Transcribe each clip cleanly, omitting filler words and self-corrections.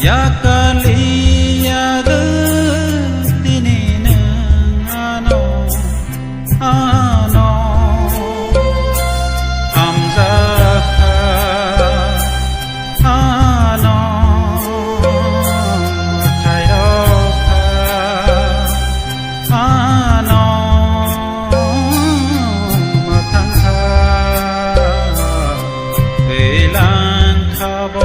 야깔리야드 티니는 아노 함자카 아노 타이로카 아노 마탕카 웨란카보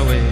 Away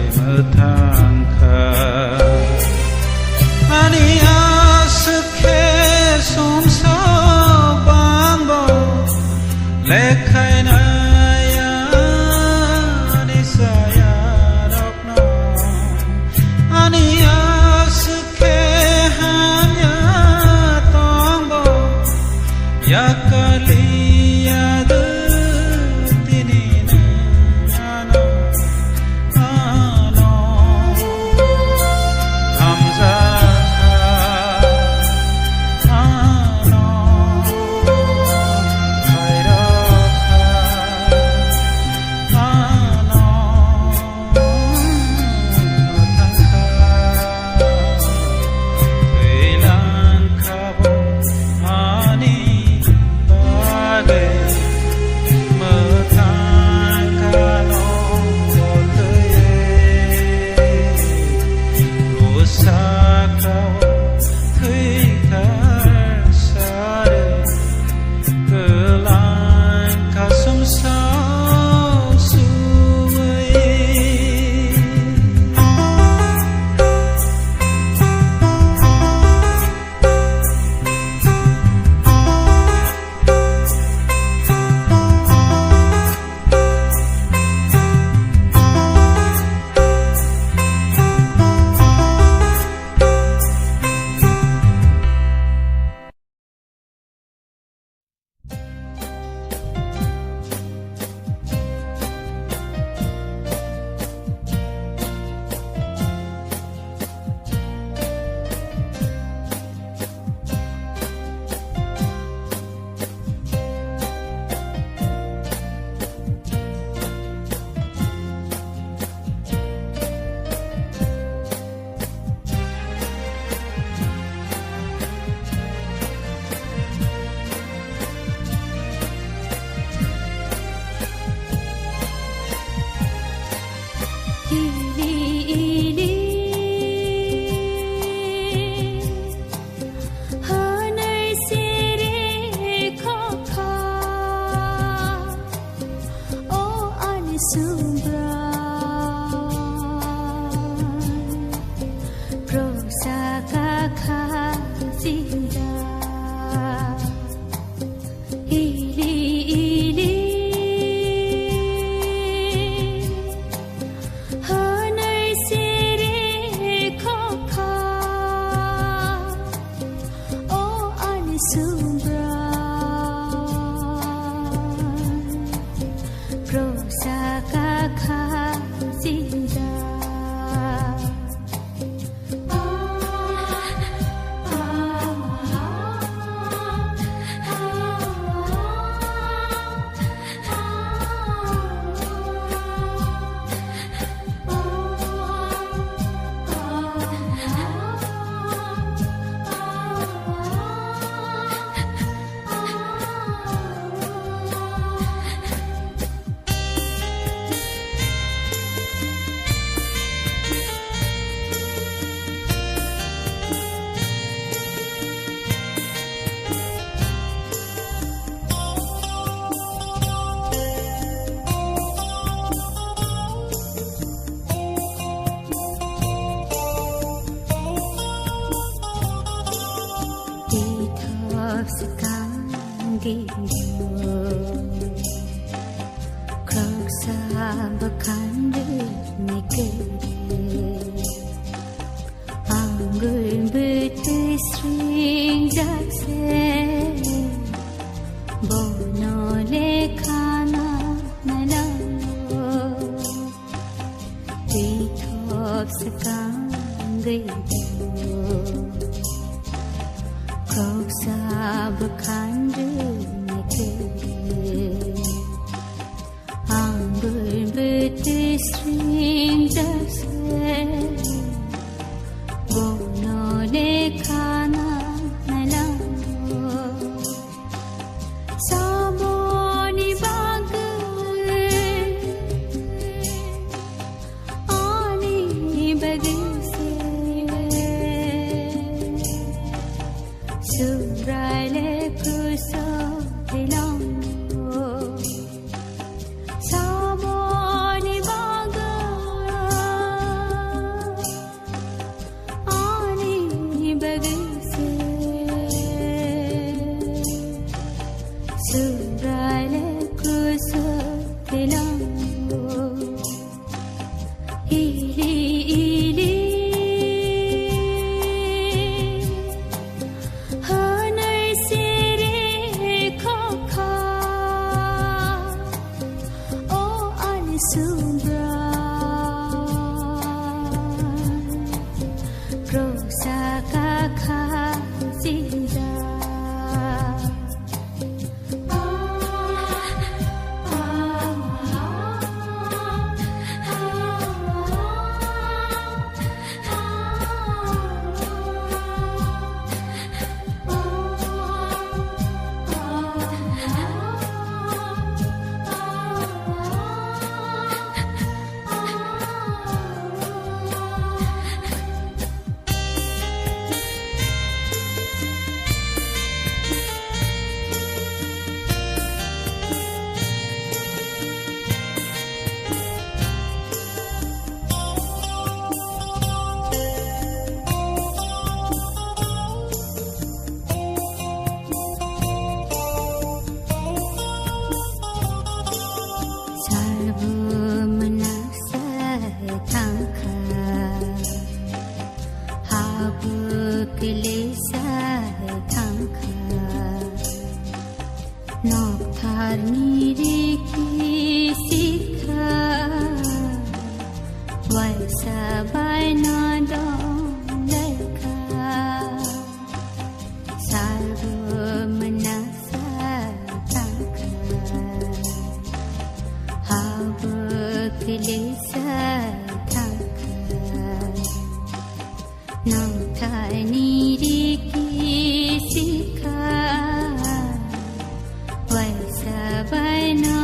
Why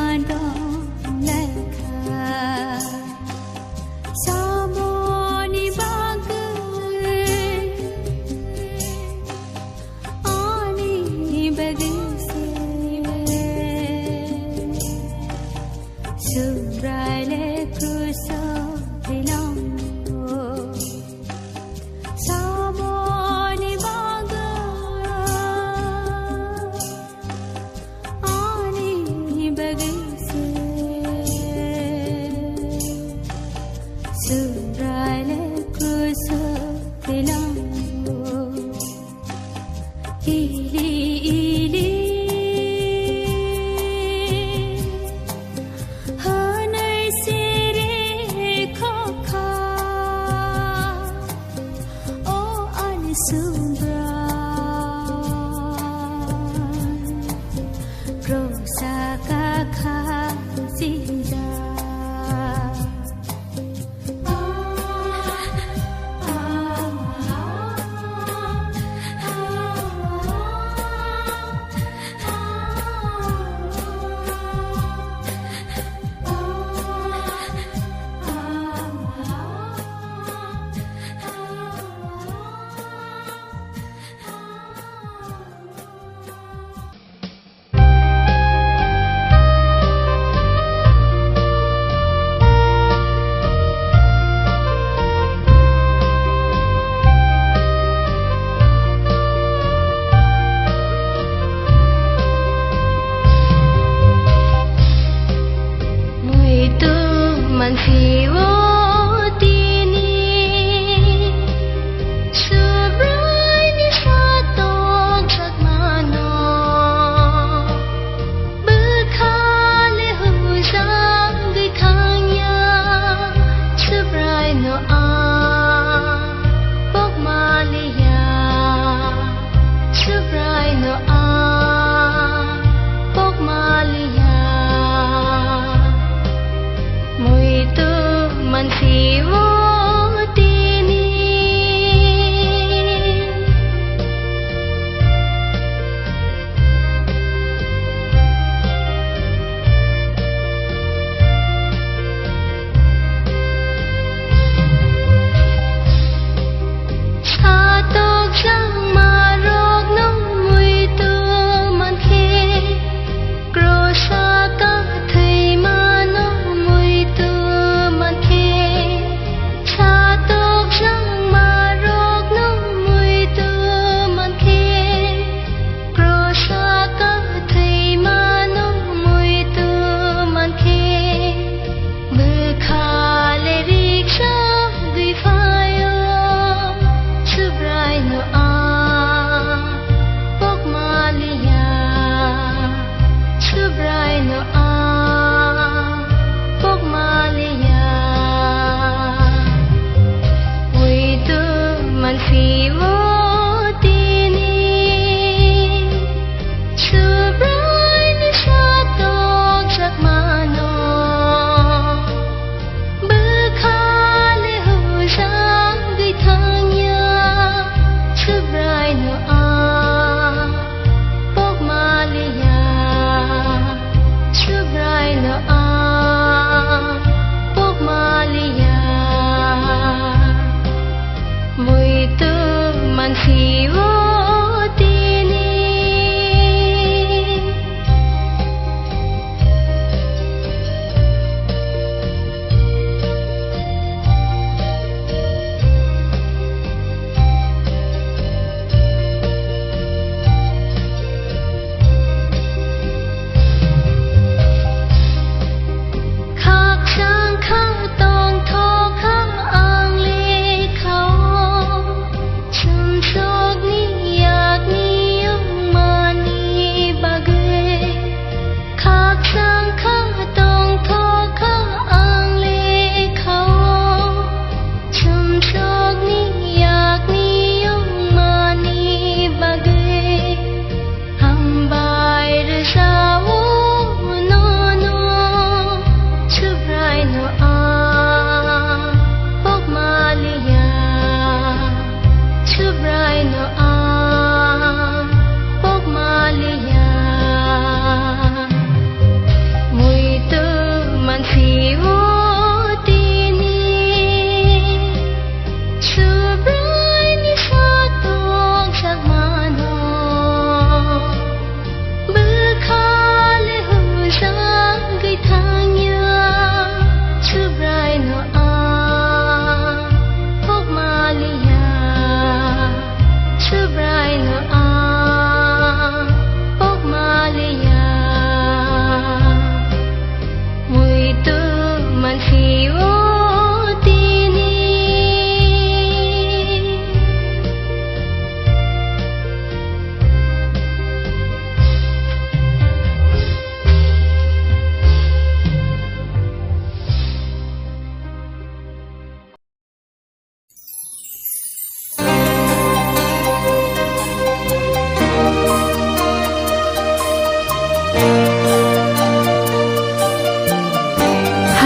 伊哩河内西里可可哦阿里苏布Rosa kakak Zida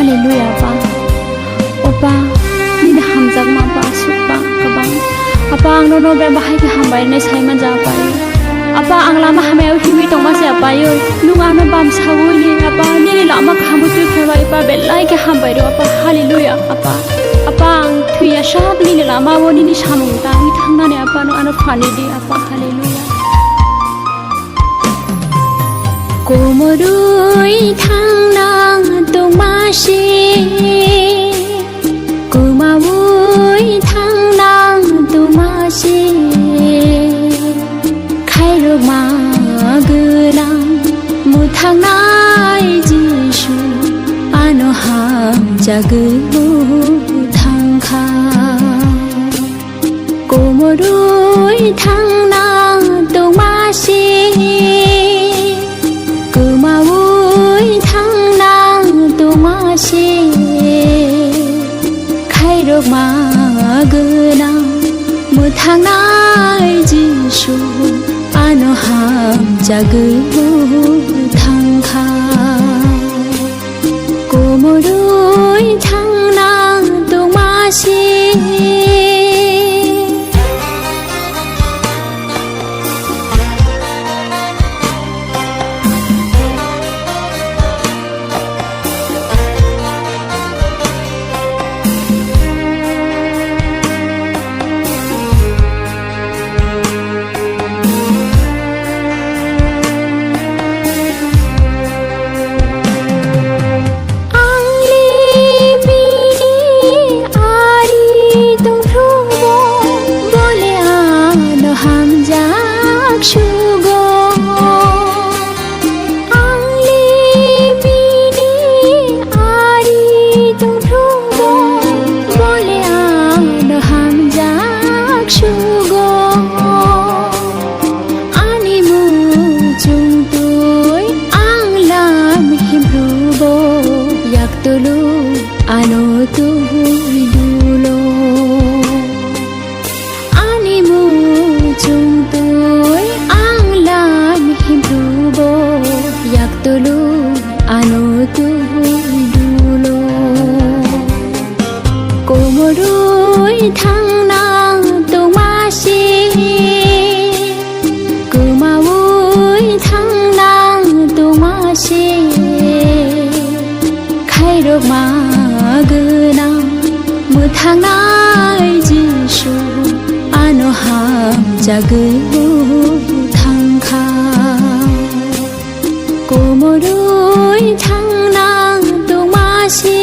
hallelujah apa opa ni hamjak ma pa supa kabang apa ang no ber bahai ke hambai ne sai man ja pa apa ang lama hamai hiwi tong ma se apa yo lunga no bam sawoi ni apa ni lama khamu tu khwa pa belai ke hambai ro apa hallelujah apa apa ang thuya shat ni lama wo ni samung ta mi thangna ne apa no ano phani di apa hallelujah Kumurui thang nang tung ma shi Kumawui thang nang tung ma shi Khai ru ma gu lang mu thang nai Jishu ano ham jagu thang kha Kumurui thang nang tung ma shi Kumawui thang nang tung ma shi Khai rok ma gu nang mu thang nai Jishu ano ham jagu thang kha Kumurui thang nang tung ma shi jagu thang kha Kumurui thang nang tung ma shi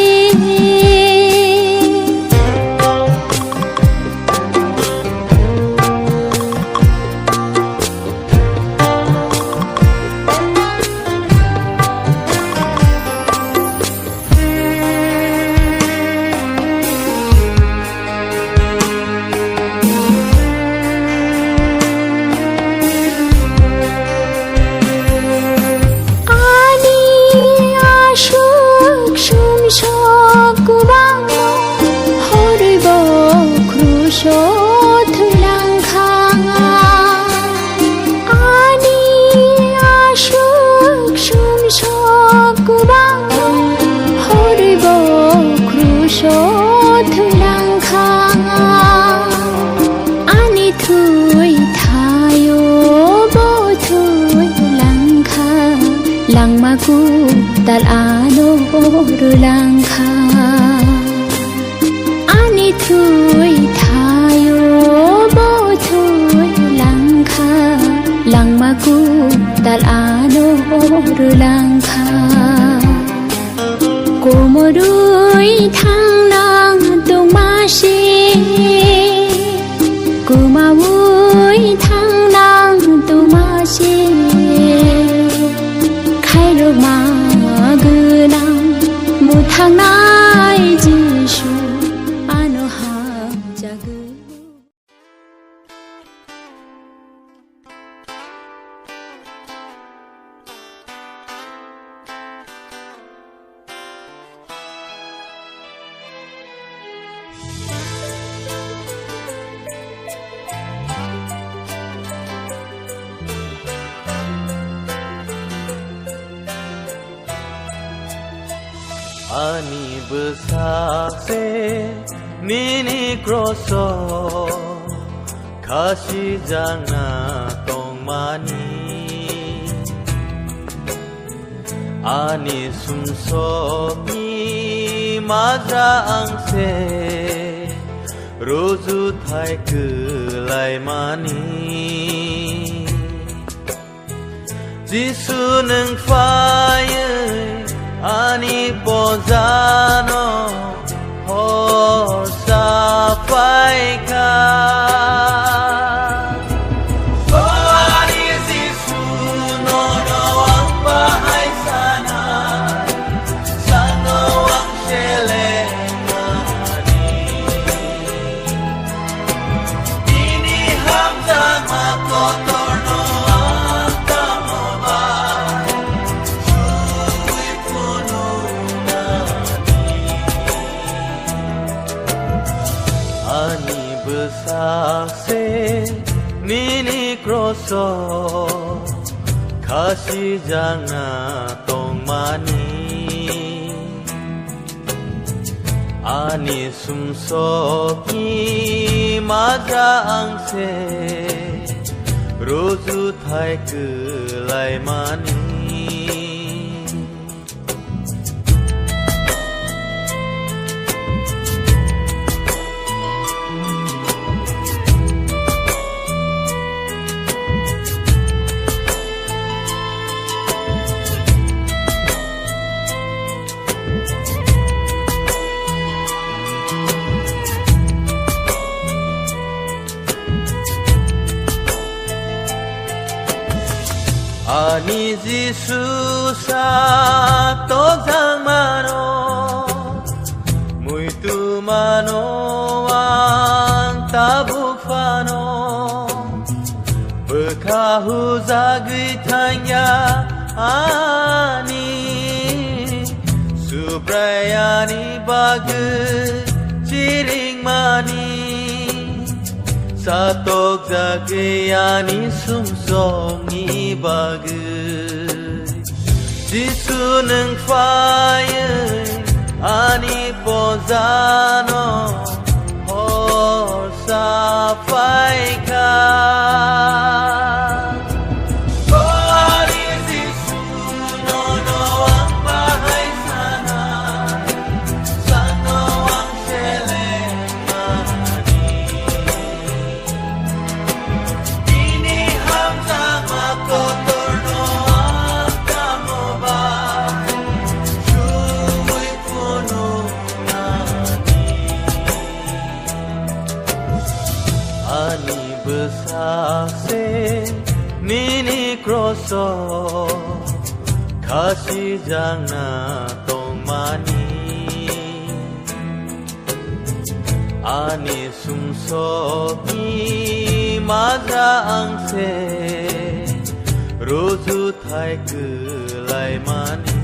Tal ano rulang kha Ani thui thayo bo thui lang kha Lang maku tal ano rulang kha Kumurui thang nang tung ma shi Kumawui thang nang tung ma shi Khai rok ma thang nai Jishu ano ham jagu Ani besakse nini kroso Kashi jangna tong mani Ani sumso ni maza angse Rozu thai kelai mani Jisu neng faye Ani pozano Hor sapai ka Oh ani Jisu no ang bahay sana Sano ang shele mani Ini hamzang makotor no ang tamobay Suwi puno Ani besakse nini kroso Kashi jangna tong mani Ani sumso ki maza angse Rozu thai kelai mani Ani Jisu sa tozang mano Muito mano ang tabuk fano Bekahu zagui tanya ani Suprayani bagus ciring mani Satok zagayani sumsongi bagus Jisu neng faye ani pozano Hor sapai ka Oh ani Jisu no ang bahay sana Sano ang shele Makotor no ang tamobay Suwi puno Ani besakse nini kroso Kashi jangna tong mani Ani sumso ki maza angse Rozu thai kelai mani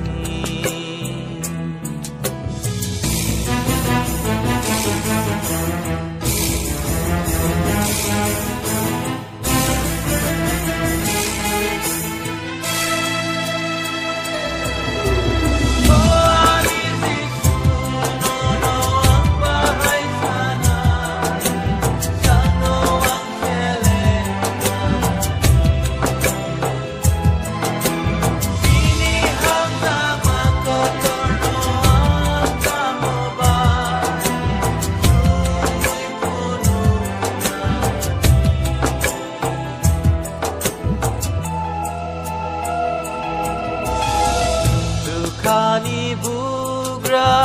Kani bugra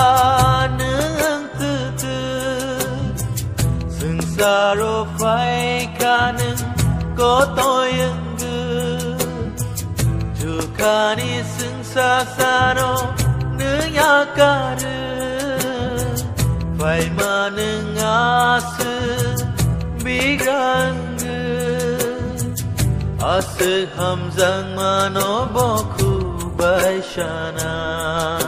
nang tutu Sengsaro fai kanang kotoyang gu Jukani sengsasano nang yakaru Fai manang asu bigrang gu Ase hamzang manoboku Baishanan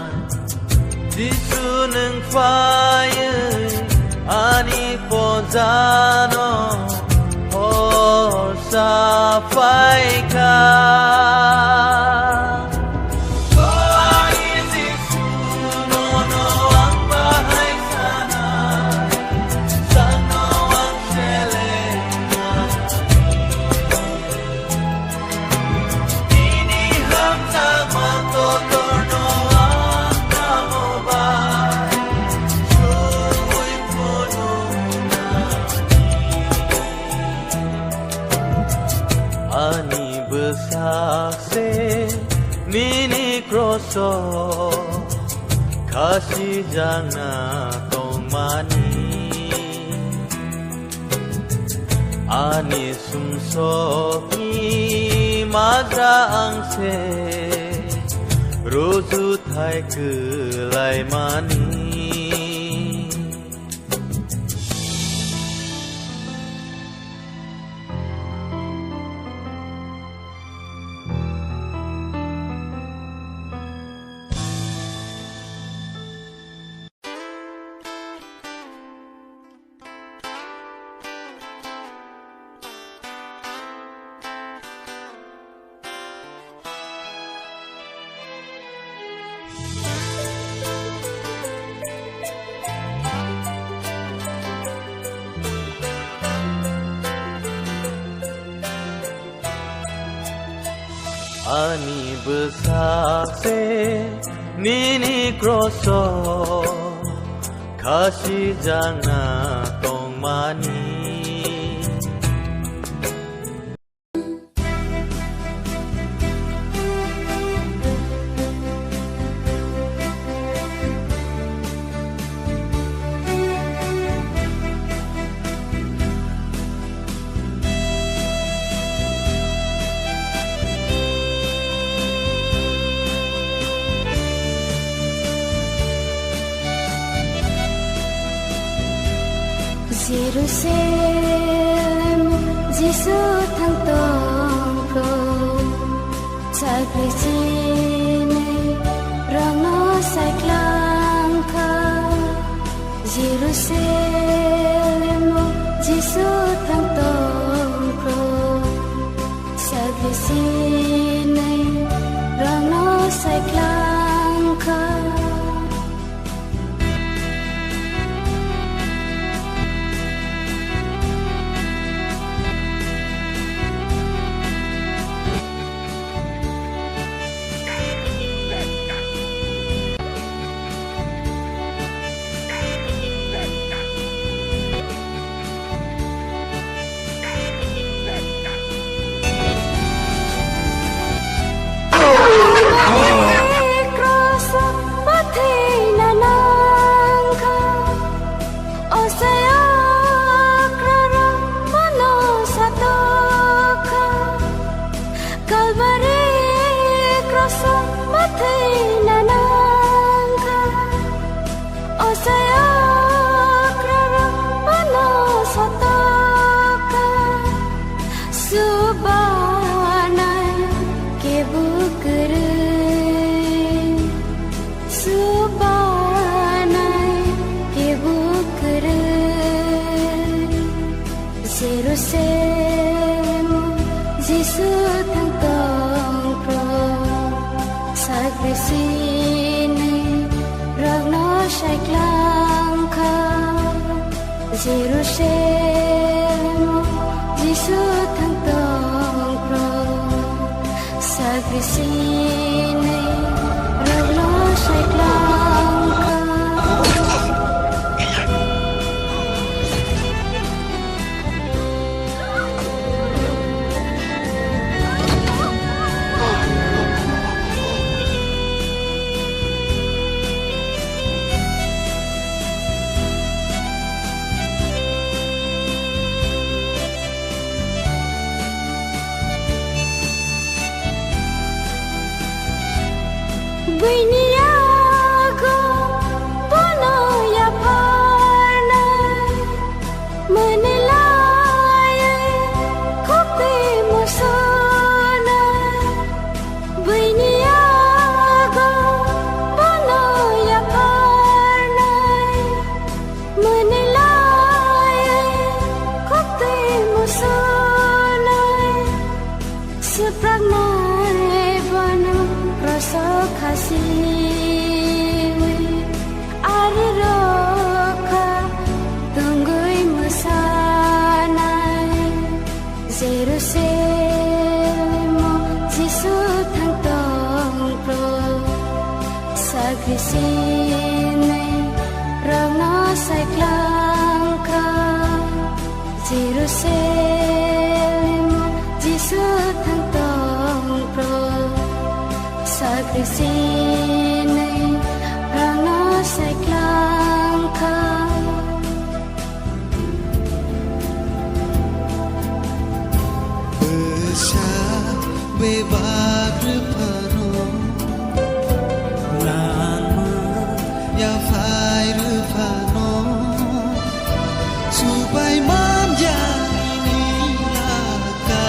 Jisu neng faye ani pozano Hor sapai ka Oh ani Jisu no sakse nini kroso kasi jangna tong mani ani sumso ni magra angse roju thai kelai mani Ani besakse nini kroso kasi jangna tong mani Jerusalem, Jisu thang tong ko, sagri chine, rano sai klang ka. Jerusalem, Jisu thang tong ko, sagri chine, rano sai klang ka. Jerusalem, Jisu thang tong pro, sagri sini ragno shai klang ka. Jerusalem, Jisu thang tong pro, sagri sini ragno shai klang ka. Buiniago bono ya parna menelaya kopi musona. Buiniago bono ya parna menelaya kopi musona. Sepragna bono rasa kasih ari roka tunggui musanai. Jerusalem, Jisu thang tong pro, sagri sini ragno sai klang ka. Jerusalem, Jisu thang tong pro, Krisine rana sai klang kha Besha bebagre phano Lama ya phai ru phano Subai mam ya ni la ka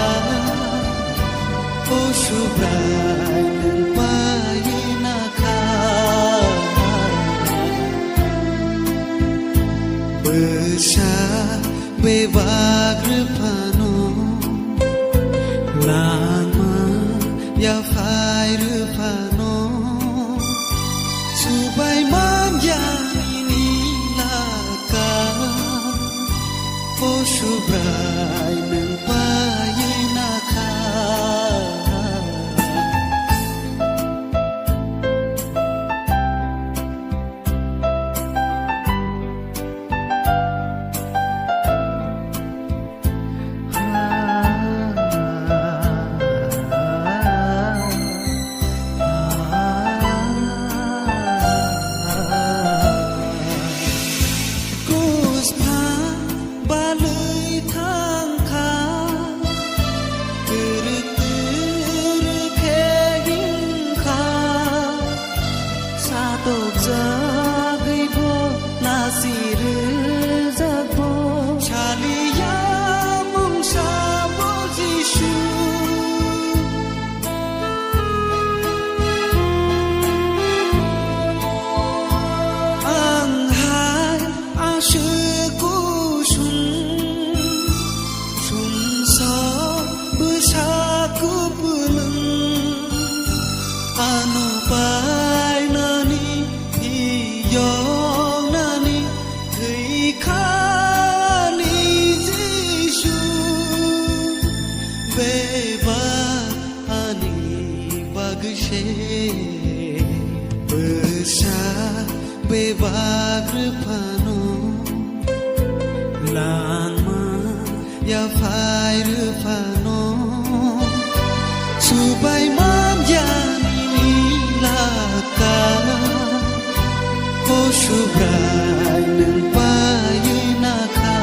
O shubrai pai na kha Besha bebagre phano Lama ya phai ru phano Subai mam ya ni la ka O shubrai nang pai na kha Bebagre phano Lama ya phai ru phano Subai mam ya ni la ka O shubrai nang pai na kha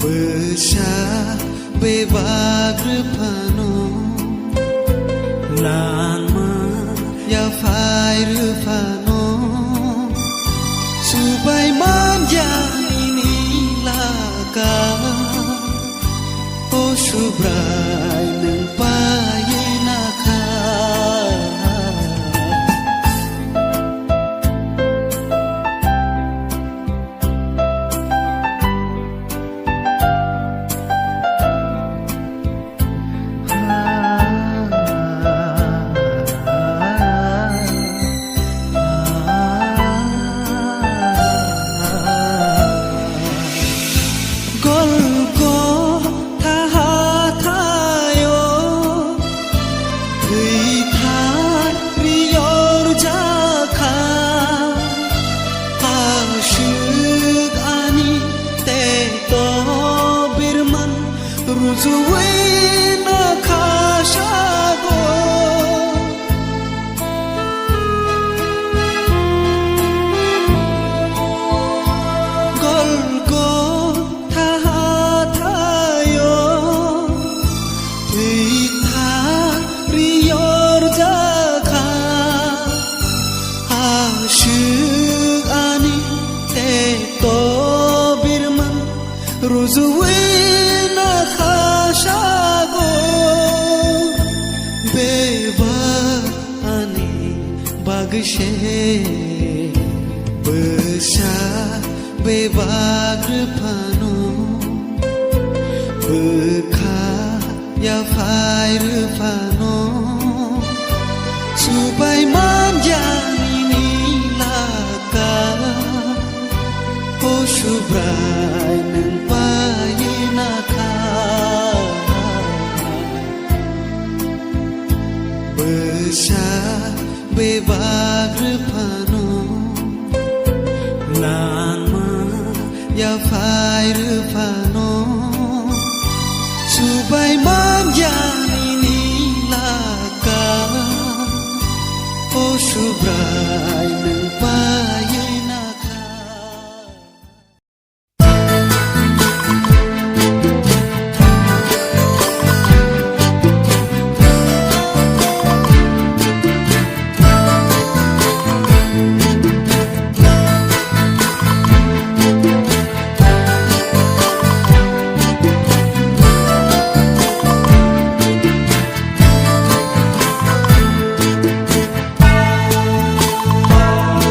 Besha bebagre phano Lama ya phai ru phano Subai mam ya ni la ka O shubrai nang pai na kha Ruzuina khashago beba ani bagshe besha bebagre phano bekha ya phai ru phano subai mam ya ni la ka O shubrai nang pai na kha Besha bebagre phano Lama ya phai ru phano Subai mam ya สุบรายหนึ่งป้ายนาคา เ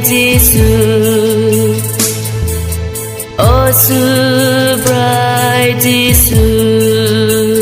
Jesus, oh so bright Jesus.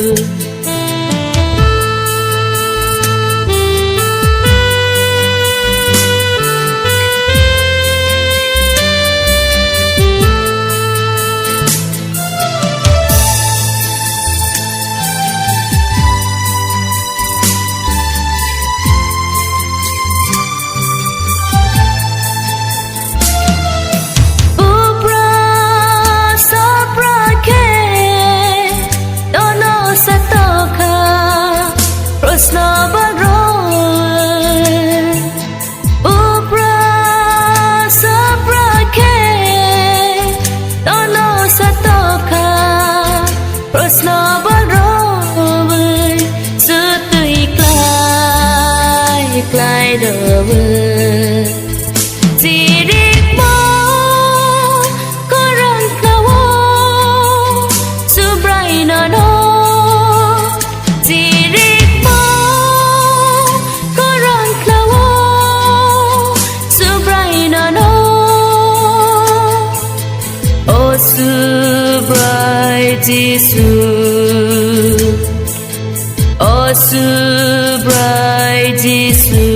Clyde over Tirik mo Korang kawo Subray na no Tirik mo Korang kawo Subray na no Oh subray Jesus Oh subray Jesus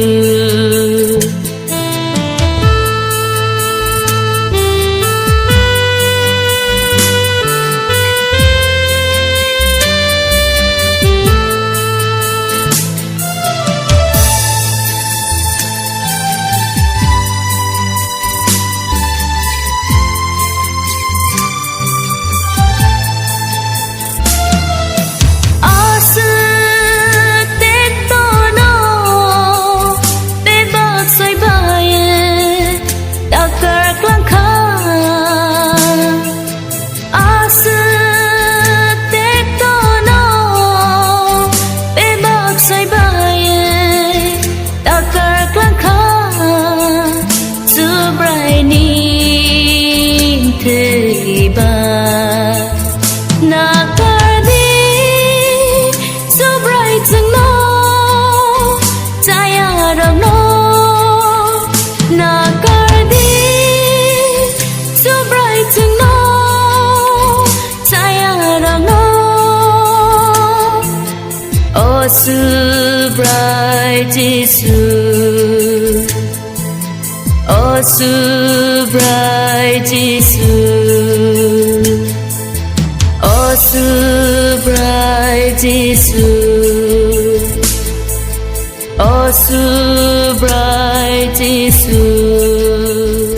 Oh so bright Jesus Oh so bright Jesus Oh so bright Jesus Oh so bright Jesus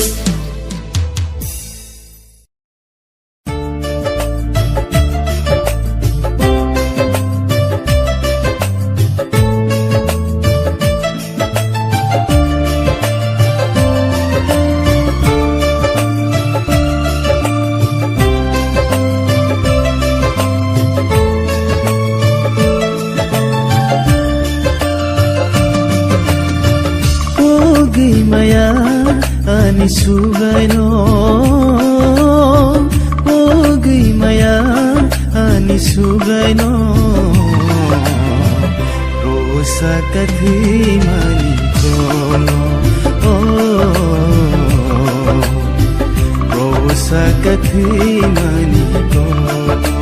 Maya ani sugay no Ogi maya ani sugay no Rosa kathi mani kono Rosa kathi mani kono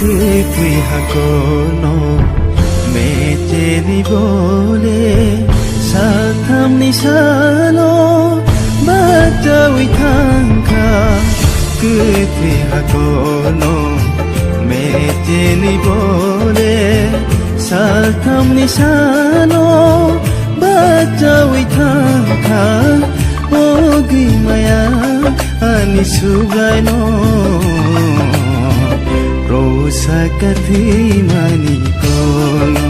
Kwi hakono meche ni bole satham ni sano batawi tangka Kwi hakono meche ni bole satham ni sano jawi thangkha ogi maya ani sugai no rosa kathi mani kono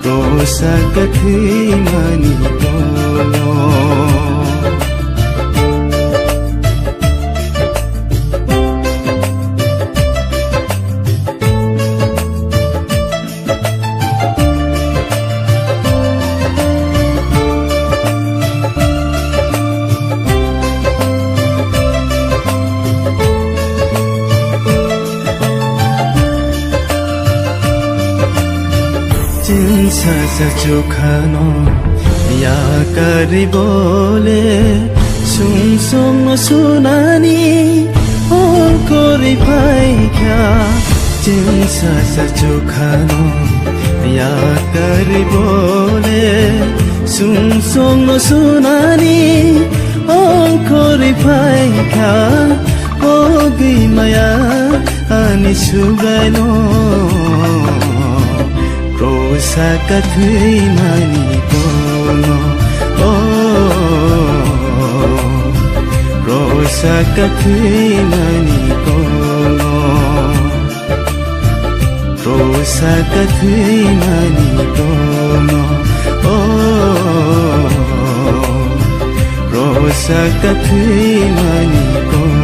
rosa kathi mani kono sa chokhano ya kari bole sung sung no sunani on kori phai kya chin sa chokhano ya kari bole sung sung no sunani on kori phai kya ogi maya ani sugai no rosa kathi mani kono rosa kathi mani kono rosa kathi mani kono rosa kathi mani kono